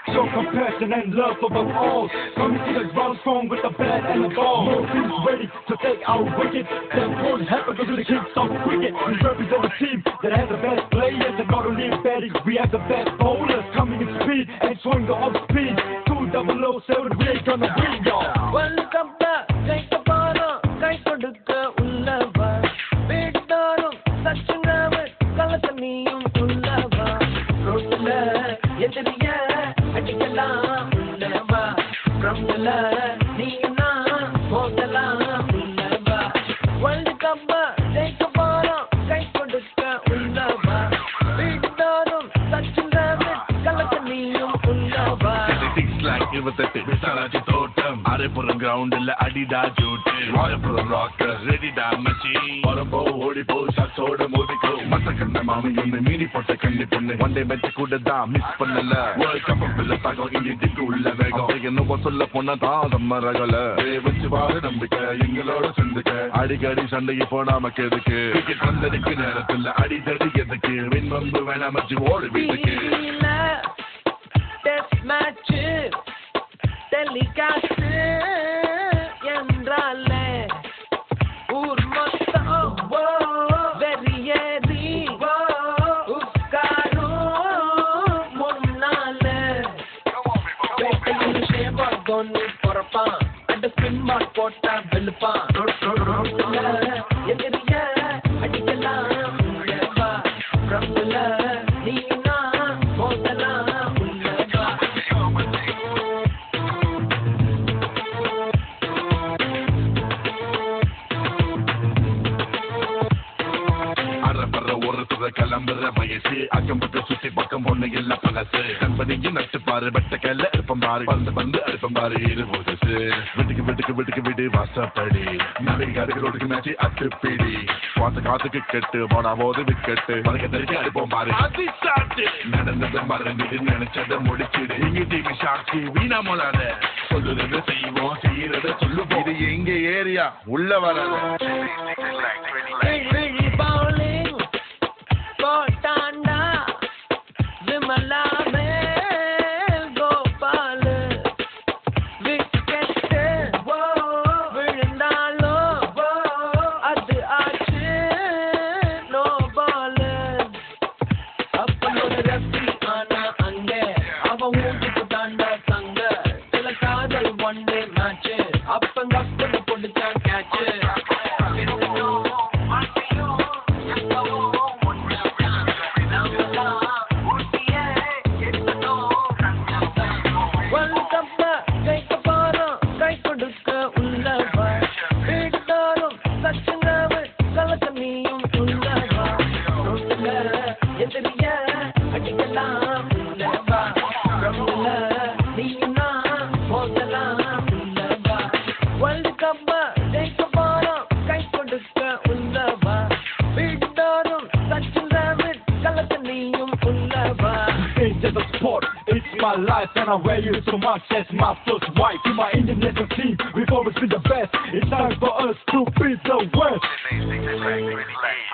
Show compassion and love above all. Coming to the ground strong with the bat and the ball. No team's ready to take our wicket. That won't happen because the kids of cricket. We represent a team that has the best players. And not only in batting, we have the best bowlers. Coming in speed and showing the off speed. 2007, we ain't gonna win, y'all. World Cup take the ball, kay kodukka ullava. Vedarum Sachinave kalasaniyum ullava. Rotla ediriya adikalam ullava. Ramla neena modala ullava. World Cup take the ball, kay kodukka ullava. Vedarum Sachinave kalasaniyum ullava. இருபத்தெட்டு விசாலாச்சி தோட்டம் அரைப்புறம் கிரவுண்டில் அடிடா ஜூட்டு ஆயப்புறம் rocker ரெடிடா மச்சி வரப்போ ஓடிப்போ ஷாட்ஸோட மோதிக்கோ மத்த கண்ண மாமி ஒண்ணு மீறி போட்ட கண்ணி பொண்ணு ஒன்டே மேட்ச் கூட தான் மிஸ் பண்ணல வேர்ல்ட் கப் பிள்ளை தாக்கம் இந்திக்கு உள்ள வேகம் என்னவோ சொல்ல போனா தான் நம்ம ரகல வச்சு பாரு நம்பிக்கை எங்களோட செஞ்சுக்க அடிக்கடி சண்டைக்கு போனாமக்கு எதுக்கு கிரிக்கெட் வந்ததுக்கு நேரத்துல அடிதடி எதுக்கு வின் வந்து வேணா மச்சி ஓடு வீட்டுக்கு டெஸ்ட் மேட்ச் telecast என்றாலே ஊர் மொத்தம் வெறியேறி உட்காரும் முன்னாலே பேட்டையில் ஷேபால் தோனி பொறப்பான் அந்த ஸ்பின் பால் போட்டா வெளுப்பான் எதிரிய அடிக்கலாம் உள்ளவா ரம்ல நீனா மோதலாம் கிளம்புற வயசு அக்கம் பக்கம் சுத்தி பக்கம் பொண்ணு எல்லாம் பழசு கண்பதியும் நட்டு பாரு வெட்ட கையில இருப்பம் பாரு வந்து அறுப்பம் பாரு இரு போதசு விட்டுக்கு விடு வாசப்படி நடிகருக்கு ரோடுக்கு மேட்சி அத்துப்பிடி காத்துக்கு கெட்டு போனா போது விக்கெட்டு மறக்கத்தறிக்கு அறுப்போம் பாரு அது சாட்டு நடந்ததை மறந்துட்டு நினைச்சதை முடிச்சிடு இங்க டிவி சாட்சி வீணா மோலாத சொல்லுறது செய்வோம் செய்யறத சொல்லுவோம் இது எங்க ஏரியா உள்ள வராத கோட்டாண்டா விமலா மேல் கோபால் விக்கெட் விழுந்தாலோ அது ஆச்சு நோ பால் அப்பனோட ரசி ஆனா அங்க அவன் ஊட்டுக்கு தாண்டா சங்க சில காதல் ஒன் டே மேட்ச் அப்பங்க அப்பன கொடுத்தான் catch My life and I wear you so much as my first wife. To my Indian national team, we've always been the best. It's time for us to beat the West.